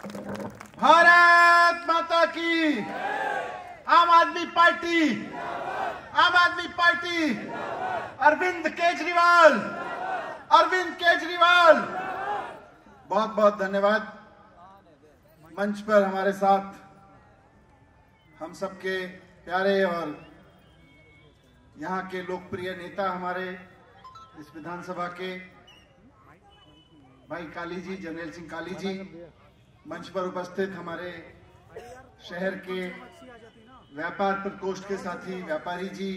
भारत माता की। आम आदमी पार्टी, आम आदमी पार्टी, अरविंद केजरीवाल, अरविंद केजरीवाल। बहुत बहुत धन्यवाद। मंच पर हमारे साथ हम सबके प्यारे और यहाँ के लोकप्रिय नेता, हमारे इस विधानसभा के भाई काली जी, जर्नैल सिंह काली जी, मंच पर उपस्थित हमारे शहर के व्यापार प्रकोष्ठ के साथी व्यापारी जी,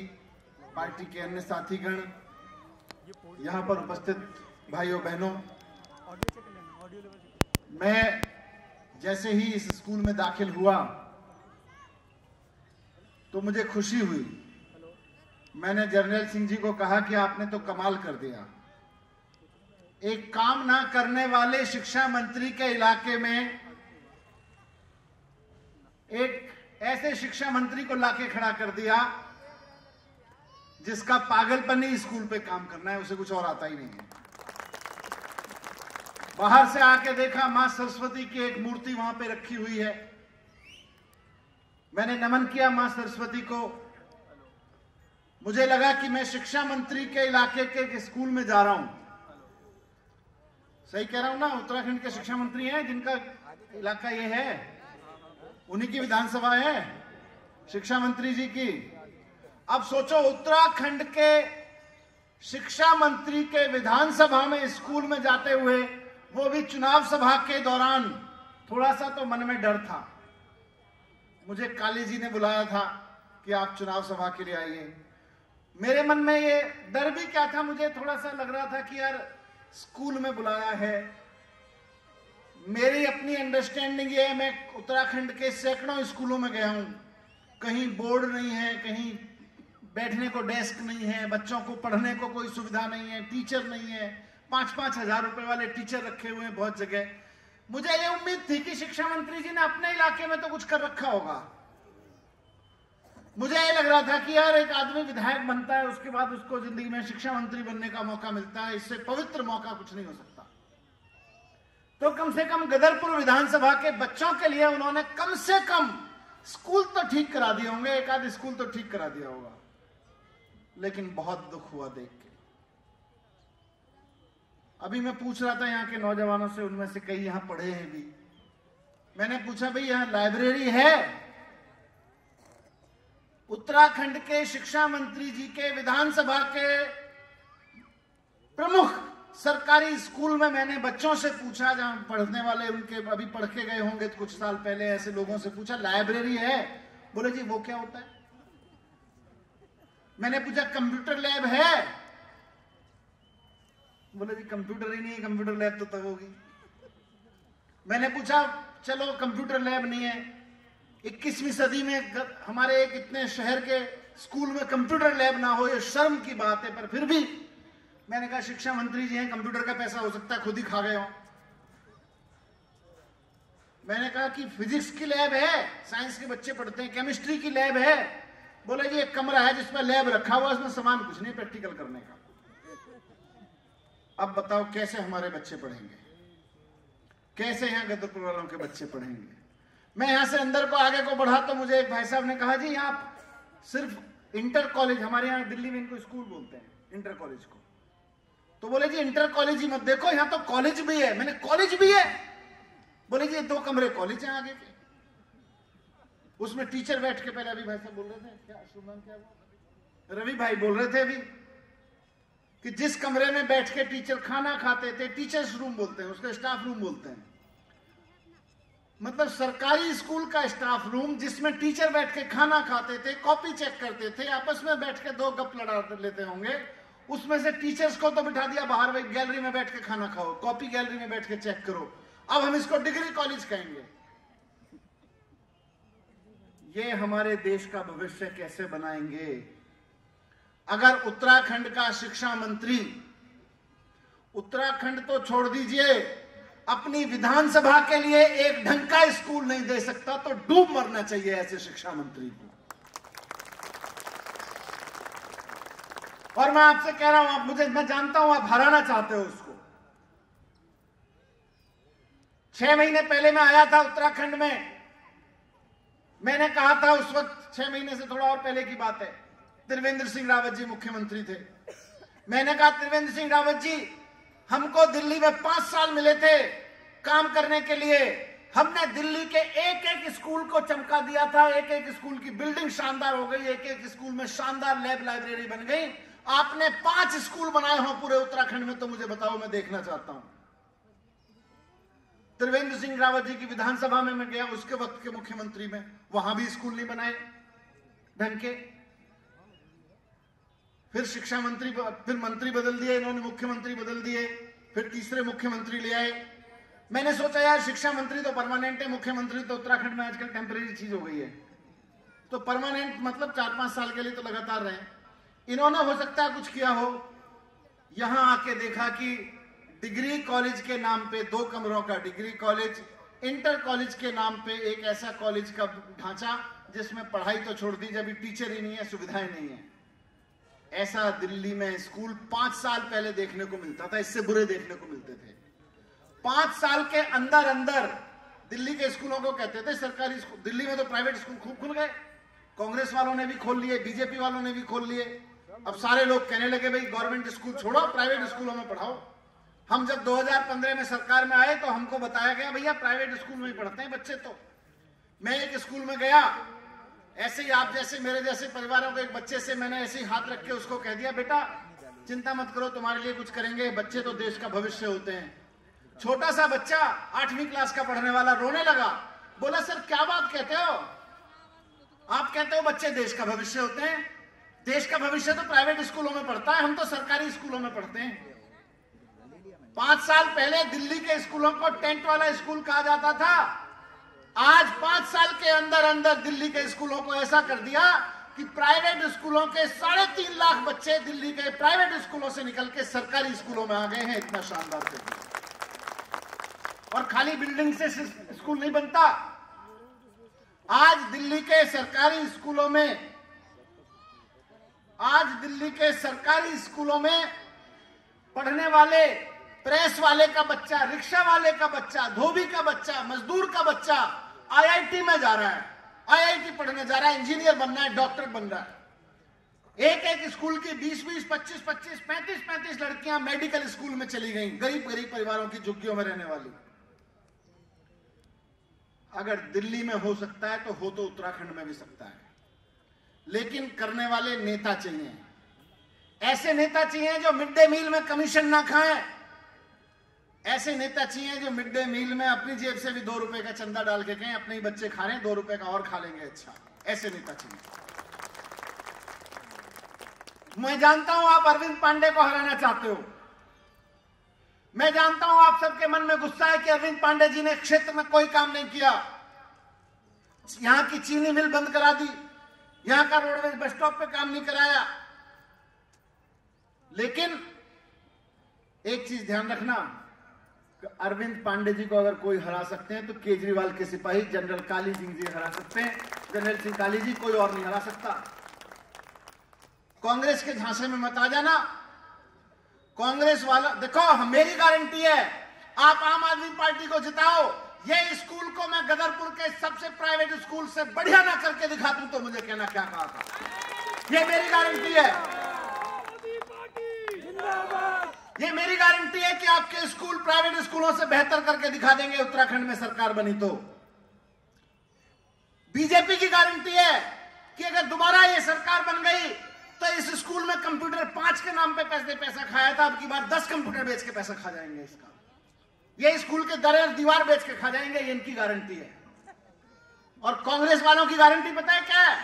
पार्टी के अन्य साथीगण, यहाँ पर उपस्थित भाइयों बहनों, मैं जैसे ही इस स्कूल में दाखिल हुआ तो मुझे खुशी हुई। मैंने जर्नैल सिंह जी को कहा कि आपने तो कमाल कर दिया। एक काम ना करने वाले शिक्षा मंत्री के इलाके में एक ऐसे शिक्षा मंत्री को लाके खड़ा कर दिया जिसका पागलपन ही स्कूल पे काम करना है, उसे कुछ और आता ही नहीं है। बाहर से आके देखा, मां सरस्वती की एक मूर्ति वहां पे रखी हुई है। मैंने नमन किया मां सरस्वती को। मुझे लगा कि मैं शिक्षा मंत्री के इलाके के एक स्कूल में जा रहा हूं। सही कह रहा हूं ना? उत्तराखंड के शिक्षा मंत्री हैं जिनका इलाका ये है, उन्हीं की विधानसभा है शिक्षा मंत्री जी की। अब सोचो, उत्तराखंड के शिक्षा मंत्री के विधानसभा में स्कूल में जाते हुए, वो भी चुनाव सभा के दौरान, थोड़ा सा तो मन में डर था। मुझे काली जी ने बुलाया था कि आप चुनाव सभा के लिए आइए। मेरे मन में ये डर भी क्या था, मुझे थोड़ा सा लग रहा था कि यार स्कूल में बुलाया है। मेरी अपनी अंडरस्टैंडिंग ये है, मैं उत्तराखंड के सैकड़ों स्कूलों में गया हूं, कहीं बोर्ड नहीं है, कहीं बैठने को डेस्क नहीं है, बच्चों को पढ़ने को कोई सुविधा नहीं है, टीचर नहीं है, 5-5 हजार रुपए वाले टीचर रखे हुए हैं बहुत जगह। मुझे ये उम्मीद थी कि शिक्षा मंत्री जी ने अपने इलाके में तो कुछ कर रखा होगा। मुझे ये लग रहा था कि यार एक आदमी विधायक बनता है, उसके बाद उसको जिंदगी में शिक्षा मंत्री बनने का मौका मिलता है, इससे पवित्र मौका कुछ नहीं हो सकता। तो कम से कम गदरपुर विधानसभा के बच्चों के लिए उन्होंने कम से कम स्कूल तो ठीक करा दिए होंगे, एक आध स्कूल तो ठीक करा दिया होगा। लेकिन बहुत दुख हुआ देख के। अभी मैं पूछ रहा था यहाँ के नौजवानों से, उनमें से कई यहाँ पढ़े हैं भी। मैंने पूछा, भाई यहाँ लाइब्रेरी है? उत्तराखंड के शिक्षा मंत्री जी के विधानसभा के प्रमुख सरकारी स्कूल में मैंने बच्चों से पूछा, जहां पढ़ने वाले उनके अभी पढ़ के गए होंगे तो कुछ साल पहले, ऐसे लोगों से पूछा लाइब्रेरी है? बोले जी वो क्या होता है। मैंने पूछा कंप्यूटर लैब है? बोले जी कंप्यूटर ही नहीं है, कंप्यूटर लैब तो तब होगी। मैंने पूछा चलो कंप्यूटर लैब नहीं है, 21वीं सदी में हमारे एक इतने शहर के स्कूल में कंप्यूटर लैब ना हो, ये शर्म की बात है। पर फिर भी मैंने कहा शिक्षा मंत्री जी हैं, कंप्यूटर का पैसा हो सकता है खुद ही खा गए हो। मैंने कहा कि फिजिक्स की लैब है, साइंस के बच्चे पढ़ते हैं, केमिस्ट्री की लैब है? बोले जी एक कमरा है जिसमें लैब रखा हुआ, उसमें सामान कुछ नहीं प्रैक्टिकल करने का। अब बताओ कैसे हमारे बच्चे पढ़ेंगे, कैसे यहाँ गदरपुर वालों के बच्चे पढ़ेंगे। मैं यहां से अंदर को आगे को बढ़ा तो मुझे एक भाई साहब ने कहा, जी यहाँ सिर्फ इंटर कॉलेज, हमारे यहाँ दिल्ली में इनको स्कूल बोलते हैं इंटर कॉलेज को, तो बोले जी इंटर कॉलेज ही मत देखो, यहाँ तो कॉलेज भी है। मैंने कॉलेज भी है? बोले जी 2 कमरे कॉलेज हैं आगे के, उसमें टीचर बैठ के, पहले अभी भाई साहब बोल रहे थे, क्या सुमन, क्या रवि भाई बोल रहे थे अभी, कि जिस कमरे में बैठ के टीचर खाना खाते थे, टीचर्स रूम बोलते हैं उसका, स्टाफ रूम बोलते हैं, मतलब सरकारी स्कूल का स्टाफ रूम जिसमें टीचर बैठ के खाना खाते थे, कॉपी चेक करते थे, आपस में बैठ के 2 गप लड़ा लेते होंगे, उसमें से टीचर्स को तो बिठा दिया बाहर, गैलरी में बैठ के खाना खाओ, कॉपी गैलरी में बैठ के चेक करो। अब हम इसको डिग्री कॉलेज कहेंगे। ये हमारे देश का भविष्य कैसे बनाएंगे? अगर उत्तराखंड का शिक्षा मंत्री, उत्तराखंड तो छोड़ दीजिए, अपनी विधानसभा के लिए एक ढंग का स्कूल नहीं दे सकता तो डूब मरना चाहिए ऐसे शिक्षा मंत्री को। और मैं आपसे कह रहा हूं, मैं जानता हूं आप हराना चाहते हो उसको। 6 महीने पहले मैं आया था उत्तराखंड में, मैंने कहा था उस वक्त, 6 महीने से थोड़ा और पहले की बात है, त्रिवेंद्र सिंह रावत जी मुख्यमंत्री थे। मैंने कहा त्रिवेंद्र सिंह रावत जी, हमको दिल्ली में 5 साल मिले थे काम करने के लिए, हमने दिल्ली के एक एक स्कूल को चमका दिया था, एक एक स्कूल की बिल्डिंग शानदार हो गई, एक एक स्कूल में शानदार लैब लाइब्रेरी बन गई। आपने 5 स्कूल बनाए हो पूरे उत्तराखंड में, तो मुझे बताओ, मैं देखना चाहता हूं। त्रिवेंद्र सिंह रावत जी की विधानसभा में मैं गया, उसके वक्त के मुख्यमंत्री में, वहां भी स्कूल नहीं बनाए ढंग के। फिर शिक्षा मंत्री, फिर मंत्री बदल दिए इन्होंने, मुख्यमंत्री बदल दिए, फिर तीसरे मुख्यमंत्री ले आए। मैंने सोचा यार शिक्षा मंत्री तो परमानेंट है, मुख्यमंत्री तो उत्तराखंड में आजकल टेम्परेरी चीज हो गई है, तो परमानेंट मतलब 4-5 साल के लिए तो लगातार रहे। इन्होंने हो सकता है कुछ किया हो, यहां आके देखा कि डिग्री कॉलेज के नाम पे 2 कमरों का डिग्री कॉलेज, इंटर कॉलेज के नाम पे एक ऐसा कॉलेज का ढांचा जिसमें पढ़ाई तो छोड़ दी, जब टीचर ही नहीं है, सुविधाएं नहीं है। ऐसा दिल्ली में स्कूल 5 साल पहले देखने को मिलता था, इससे बुरे देखने को मिलते थे। 5 साल के अंदर अंदर दिल्ली के स्कूलों को कहते थे सरकारी स्कूल। दिल्ली में तो प्राइवेट स्कूल खूब खुल गए, कांग्रेस वालों ने भी खोल लिए, बीजेपी वालों ने भी खोल लिए। अब सारे लोग कहने लगे भाई गवर्नमेंट स्कूल छोड़ो, प्राइवेट स्कूलों में पढ़ाओ। हम जब 2015 में सरकार में आए तो हमको बताया गया भैया प्राइवेट स्कूल में ही पढ़ते हैं बच्चे। तो मैं एक स्कूल में गया, ऐसे ही आप जैसे मेरे जैसे परिवारों के एक बच्चे से मैंने ऐसे ही हाथ रख के उसको कह दिया, बेटा चिंता मत करो, तुम्हारे लिए कुछ करेंगे, बच्चे तो देश का भविष्य होते हैं। छोटा सा बच्चा 8वीं क्लास का पढ़ने वाला रोने लगा, बोला सर क्या बात कहते हो, आप कहते हो बच्चे देश का भविष्य होते हैं, देश का भविष्य तो प्राइवेट स्कूलों में पढ़ता है, हम तो सरकारी स्कूलों में पढ़ते हैं। 5 साल पहले दिल्ली के स्कूलों को टेंट वाला स्कूल कहा जाता था, आज 5 साल के अंदर अंदर दिल्ली के स्कूलों को ऐसा कर दिया कि प्राइवेट स्कूलों के 3.5 लाख बच्चे दिल्ली के प्राइवेट स्कूलों से निकल के सरकारी स्कूलों में आ गए हैं। इतना शानदार तरीका। और खाली बिल्डिंग से स्कूल नहीं बनता, आज दिल्ली के सरकारी स्कूलों में, आज दिल्ली के सरकारी स्कूलों में पढ़ने वाले प्रेस वाले का बच्चा, रिक्शा वाले का बच्चा, धोबी का बच्चा, मजदूर का बच्चा आईआईटी में जा रहा है, आईआईटी पढ़ने जा रहा है, इंजीनियर बनना है, डॉक्टर बन रहा है। एक एक स्कूल की 20-20, 25-25, 35-35 लड़कियां मेडिकल स्कूल में चली गई, गरीब गरीब परिवारों की झुग्गियों में रहने वाली। अगर दिल्ली में हो सकता है तो हो तो उत्तराखंड में भी सकता है, लेकिन करने वाले नेता चाहिए। ऐसे नेता चाहिए जो मिड डे मील में कमीशन ना खाएं, ऐसे नेता चाहिए जो मिड डे मील में अपनी जेब से भी 2 रुपए का चंदा डाल के कहें अपने ही बच्चे खा रहे हैं, 2 रुपए का और खा लेंगे, अच्छा ऐसे नेता चाहिए। मैं जानता हूं आप अरविंद पांडे को हराना चाहते हो, मैं जानता हूं आप सबके मन में गुस्सा है कि अरविंद पांडे जी ने क्षेत्र में कोई काम नहीं किया, यहां की चीनी मिल बंद करा दी, यहां का रोडवेज बस स्टॉप पे काम नहीं कराया। लेकिन एक चीज ध्यान रखना, अरविंद पांडे जी को अगर कोई हरा सकते हैं तो केजरीवाल के सिपाही जनरल काली सिंह जी हरा सकते हैं, जनरल सिंह काली जी, कोई और नहीं हरा सकता। कांग्रेस के झांसे में मत आ जाना, कांग्रेस वाला देखो, मेरी गारंटी है, आप आम आदमी पार्टी को जिताओ, ये स्कूल को मैं गदरपुर के सबसे प्राइवेट स्कूल से बढ़िया ना करके दिखा दूं तो मुझे कहना क्या कहा था। ये मेरी गारंटी है, ये मेरी गारंटी है कि आपके स्कूल प्राइवेट स्कूलों से बेहतर करके दिखा देंगे उत्तराखंड में सरकार बनी तो। बीजेपी की गारंटी है कि अगर दोबारा ये सरकार बन गई तो इस स्कूल में कंप्यूटर 5 के नाम पे पैसा खाया था, अब की बार 10 कंप्यूटर बेच के पैसा खा जाएंगे इसका, ये स्कूल के दर दीवार बेच के खा जाएंगे, ये इनकी गारंटी है। और कांग्रेस वालों की गारंटी पता है क्या है?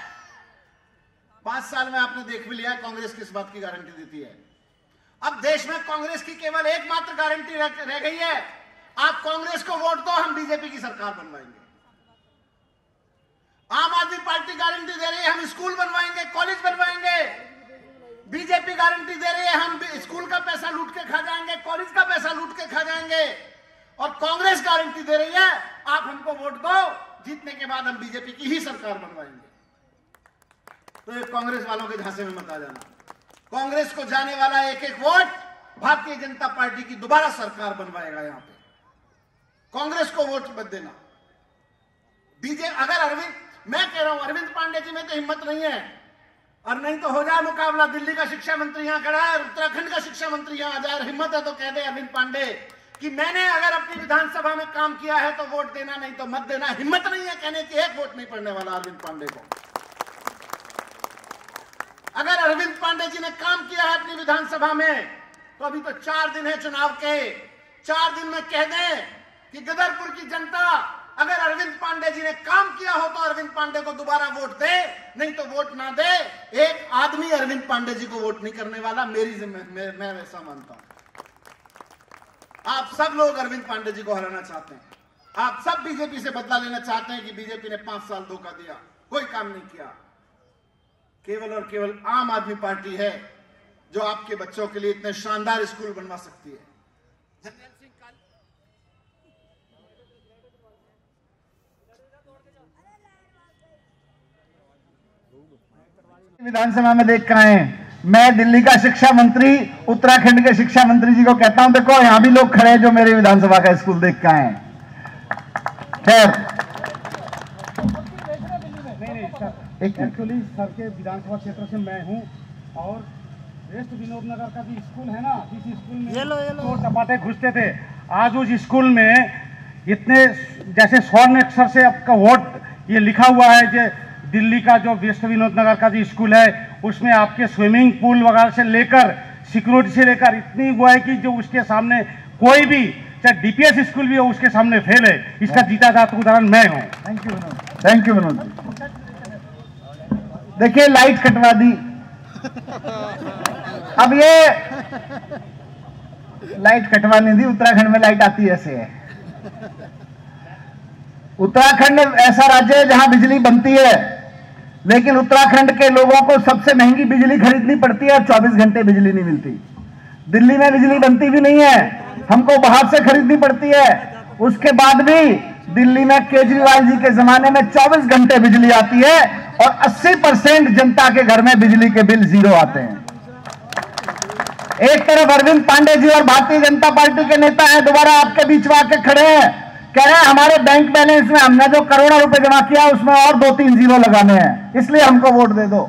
5 साल में आपने देख भी लिया कांग्रेस किस बात की गारंटी देती है। अब देश में कांग्रेस की केवल एकमात्र गारंटी रह गई है, आप कांग्रेस को वोट दो, हम बीजेपी की सरकार बनवाएंगे। आम आदमी पार्टी गारंटी दे रही है हम स्कूल बनवाएंगे, कॉलेज बनवाएंगे, बीजेपी गारंटी दे रही है हम स्कूल का पैसा लूट के खा जाएंगे, कॉलेज का पैसा लूट के खा जाएंगे, और कांग्रेस गारंटी दे रही है आप हमको वोट दो, जीतने के बाद हम बीजेपी की ही सरकार बनवाएंगे। तो ये कांग्रेस वालों के झांसे में मत आ जाना, कांग्रेस को जाने वाला एक एक वोट भारतीय जनता पार्टी की दोबारा सरकार बनवाएगा। यहां पे कांग्रेस को वोट मत देना। अगर मैं कह रहा हूं अरविंद पांडे जी में तो हिम्मत नहीं है, और नहीं तो हो जाए मुकाबला, दिल्ली का शिक्षा मंत्री यहां खड़ा है, उत्तराखंड का शिक्षा मंत्री यहां आ जाए, हिम्मत है तो कह दे अरविंद पांडे कि मैंने अगर अपनी विधानसभा में काम किया है तो वोट देना, नहीं तो मत देना। हिम्मत नहीं है कहने की, एक वोट नहीं पड़ने वाला अरविंद पांडे को। अगर अरविंद पांडे जी ने काम किया है अपनी विधानसभा में, तो अभी तो 4 दिन है चुनाव के, 4 दिन में कह दें कि गदरपुर की जनता अगर अरविंद पांडे जी ने काम किया हो तो अरविंद पांडे को दोबारा वोट दे, नहीं तो वोट ना दे। एक आदमी अरविंद पांडे जी को वोट नहीं करने वाला, मैं वैसा मानता हूं। आप सब लोग अरविंद पांडे जी को हराना चाहते हैं, आप सब बीजेपी से बदला लेना चाहते हैं कि बीजेपी ने 5 साल धोखा दिया, कोई काम नहीं किया। केवल और केवल आम आदमी पार्टी है जो आपके बच्चों के लिए इतने शानदार स्कूल बनवा सकती है। विधानसभा में देख कर आए, मैं दिल्ली का शिक्षा मंत्री, उत्तराखंड के शिक्षा मंत्री जी को कहता हूं, देखो यहां भी लोग खड़े हैं जो मेरे विधानसभा का स्कूल देख कर आए। खैर, एक्चुअली सर के विधानसभा क्षेत्र से मैं हूं, और वेस्ट विनोद नगर का भी स्कूल है ना, जिस स्कूल में तो टमाटे घुसते थे, आज उस स्कूल में इतने जैसे स्वर्ण अक्षर से आपका वोट ये लिखा हुआ है, जो दिल्ली का जो वेस्ट विनोद नगर का जो स्कूल है उसमें आपके स्विमिंग पूल वगैरह से लेकर सिक्योरिटी से लेकर इतनी वो है कि जो उसके सामने कोई भी चाहे डीपीएस स्कूल भी हो उसके सामने फेल है। इसका जीता जाता उदाहरण मैं हूँ। Thank you Vinod, thank you Vinod. देखिए लाइट कटवा दी, अब ये लाइट कटवा नहीं दी, उत्तराखंड में लाइट आती ऐसे है। उत्तराखंड ऐसा राज्य है जहां बिजली बनती है, लेकिन उत्तराखंड के लोगों को सबसे महंगी बिजली खरीदनी पड़ती है और 24 घंटे बिजली नहीं मिलती। दिल्ली में बिजली बनती भी नहीं है, हमको बाहर से खरीदनी पड़ती है। उसके बाद भी दिल्ली में केजरीवाल जी के जमाने में 24 घंटे बिजली आती है और 80% जनता के घर में बिजली के बिल 0 आते हैं। एक तरफ अरविंद पांडे जी और भारतीय जनता पार्टी के नेता हैं, दोबारा आपके बीच में आके खड़े हैं, कह रहे हैं हमारे बैंक बैलेंस में हमने जो करोड़ों रुपए जमा किया उसमें और 2-3 जीरो लगाने हैं, इसलिए हमको वोट दे दो।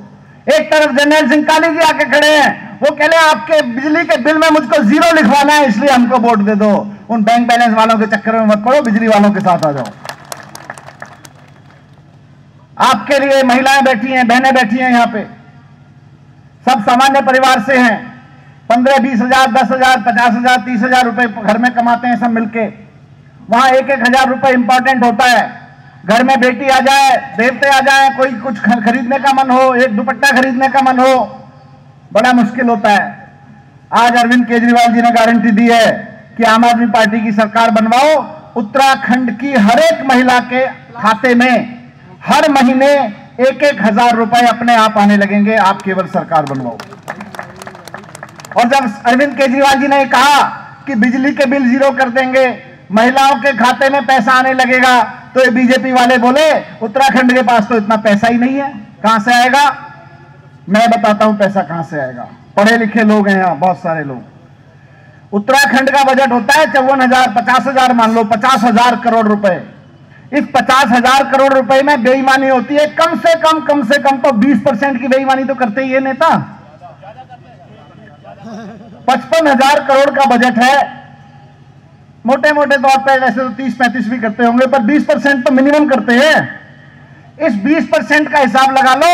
एक तरफ जनरल सिंह काली जी आके खड़े हैं, वो कह रहे हैं आपके बिजली के बिल में मुझको 0 लिखवाना है, इसलिए हमको वोट दे दो। उन बैंक बैलेंस वालों के चक्कर में मत पड़ो, बिजली वालों के साथ आ जाओ। आपके लिए महिलाएं बैठी हैं, बहनें बैठी हैं, यहां पे सब सामान्य परिवार से हैं, 15-20 हजार, 10 हजार, 50 हजार, 30 हजार रुपए घर में कमाते हैं सब मिलके। वहां 1-1 हजार रुपए इंपॉर्टेंट होता है। घर में बेटी आ जाए, देवते आ जाए, कोई कुछ खरीदने का मन हो, एक दुपट्टा खरीदने का मन हो, बड़ा मुश्किल होता है। आज अरविंद केजरीवाल जी ने गारंटी दी है कि आम आदमी पार्टी की सरकार बनवाओ, उत्तराखंड की हर एक महिला के खाते में हर महीने 1-1 हजार रुपए अपने आप आने लगेंगे, आप केवल सरकार बनवाओ। और जब अरविंद केजरीवाल जी ने कहा कि बिजली के बिल 0 कर देंगे, महिलाओं के खाते में पैसा आने लगेगा, तो ये बीजेपी वाले बोले उत्तराखंड के पास तो इतना पैसा ही नहीं है, कहां से आएगा? मैं बताता हूं पैसा कहां से आएगा। पढ़े लिखे लोग हैं यहां, बहुत सारे लोग। उत्तराखंड का बजट होता है 54,000, 50,000 मान लो, 50,000 करोड़ रुपए। इस 50,000 करोड़ रुपए में बेईमानी होती है कम से कम तो 20% की बेईमानी तो करते ही है नेता। 55,000 करोड़ का बजट है, मोटे मोटे तौर पर वैसे तो 30-35 भी करते होंगे, पर 20% तो मिनिमम करते हैं। इस 20% का हिसाब लगा लो,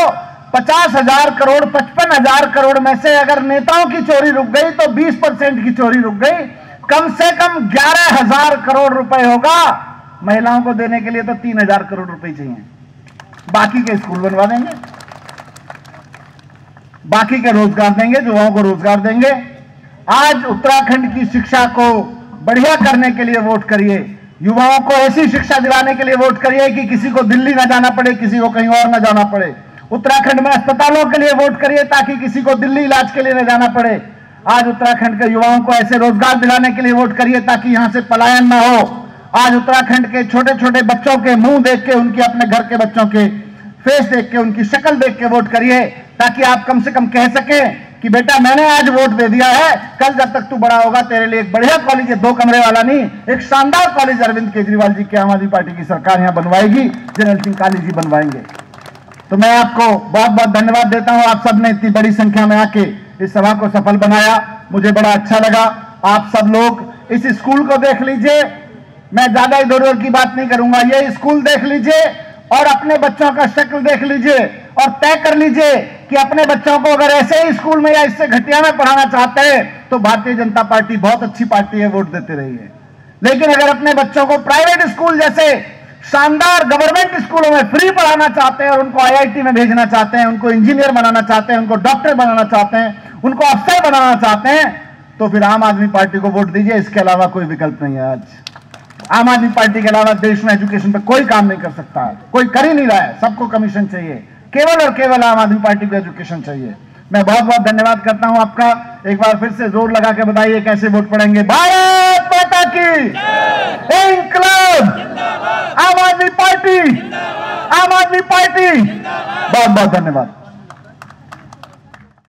50,000 करोड़, 55,000 करोड़ में से अगर नेताओं की चोरी रुक गई तो 20% की चोरी रुक गई, कम से कम 11,000 करोड़ रुपए होगा। महिलाओं को देने के लिए तो 3,000 करोड़ रुपए चाहिए, बाकी के स्कूल बनवा देंगे, बाकी के रोजगार देंगे, युवाओं को रोजगार देंगे। आज उत्तराखंड की शिक्षा को बढ़िया करने के लिए वोट करिए, युवाओं को ऐसी शिक्षा दिलाने के लिए वोट करिए कि किसी को दिल्ली ना जाना पड़े, किसी को कहीं और ना जाना पड़े। उत्तराखंड में अस्पतालों के लिए वोट करिए ताकि किसी को दिल्ली इलाज के लिए न जाना पड़े। आज उत्तराखंड के युवाओं को ऐसे रोजगार दिलाने के लिए वोट करिए ताकि यहां से पलायन ना हो। आज उत्तराखंड के छोटे छोटे बच्चों के मुंह देख के, उनके अपने घर के बच्चों के फेस देख के, उनकी शक्ल देख के वोट करिए ताकि आप कम से कम कह सकें कि बेटा मैंने आज वोट दे दिया है, कल जब तक तू बड़ा होगा तेरे लिए एक बढ़िया कॉलेज है, 2 कमरे वाला नहीं, एक शानदार कॉलेज अरविंद केजरीवाल जी की आम आदमी पार्टी की सरकार यहां बनवाएगी, जनरल सिंह काली जी बनवाएंगे। तो मैं आपको बहुत बहुत धन्यवाद देता हूं, आप सब ने इतनी बड़ी संख्या में आके इस सभा को सफल बनाया, मुझे बड़ा अच्छा लगा। आप सब लोग इस स्कूल को देख लीजिए, मैं ज्यादा इधर उधर की बात नहीं करूंगा, ये स्कूल देख लीजिए और अपने बच्चों का शक्ल देख लीजिए और तय कर लीजिए कि अपने बच्चों को अगर ऐसे ही स्कूल में या इससे घटिया में पढ़ाना चाहते हैं तो भारतीय जनता पार्टी बहुत अच्छी पार्टी है, वोट देते रहिए। लेकिन अगर अपने बच्चों को प्राइवेट स्कूल जैसे शानदार गवर्नमेंट स्कूलों में फ्री पढ़ाना चाहते हैं और उनको आईआईटी में भेजना चाहते हैं, उनको इंजीनियर बनाना चाहते हैं, उनको डॉक्टर बनाना चाहते हैं, उनको अफसर बनाना चाहते हैं, तो फिर आम आदमी पार्टी को वोट दीजिए। इसके अलावा कोई विकल्प नहीं है। आज आम आदमी पार्टी के अलावा देश में एजुकेशन पे कोई काम नहीं कर सकता, कोई कर ही नहीं रहा है। सबको कमीशन चाहिए, केवल और केवल आम आदमी पार्टी को एजुकेशन चाहिए। मैं बहुत बहुत धन्यवाद करता हूं आपका। एक बार फिर से जोर लगा के बताइए कैसे वोट पड़ेंगे। भारत माता की इंकलाब, आम आदमी पार्टी, आम आदमी पार्टी। बहुत बहुत धन्यवाद।